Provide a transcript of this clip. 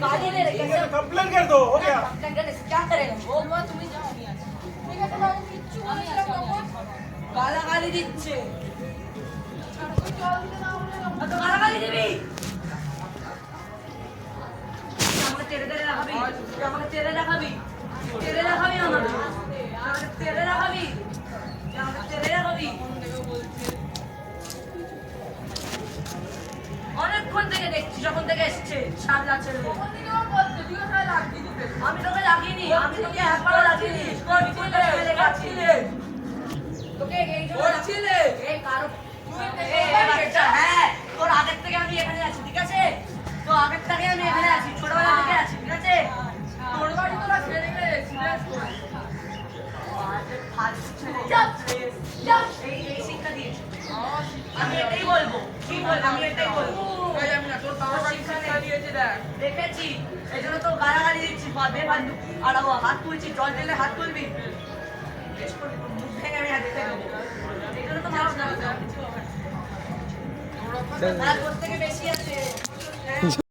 गाली ले रही है, कंप्लेन कर दो, हो गया। कंप्लेन करने से क्या करेगा वो? তুমি যাও আমি আছি ঠিক আছে তাহলে কিচ্ছু বলিস না তখন গালাগালি দিচ্ছে। তো গালাগালি দিবি? আমাকে তেরে তেরে রাখাবি, আমাকে তেরে রাখাবি, তেরে রাখাবি, আমাকে তেরে রাখাবি, আমাকে তেরে রাখাবি। অনেকক্ষণ থেকে দেখছি যখন থেকে এসছে সাজা ছেলে। আমি তোকে লাগিনি, আমি তোকে একবারও লাগিনি। তোকে এই জন্য এই কারো হ্যাঁ, তোর আগের থেকে আমি এখানে আছি, ঠিক আছে? তো আগের থেকে আমি এখানে আছি, ছোটবেলা থেকে আছি, ঠিক আছে? তোর বাড়ি তোরা ছেড়ে গেলে সিরিয়াস করে এই শিক্ষা দিয়েছি। আমি এটাই বলবো, কি বলবো, আমি এটাই বলবো। দেখেছি, এই জন্য তো গালাগালি দিচ্ছি, বেফালতু। আর হাত তুলছি, জল ঢেলে হাত তুলবি, মুখ ভেঙে আমি হাত দিতে দেবো। এই জন্য তো মানুষ না তোর থেকে বেশি আছে।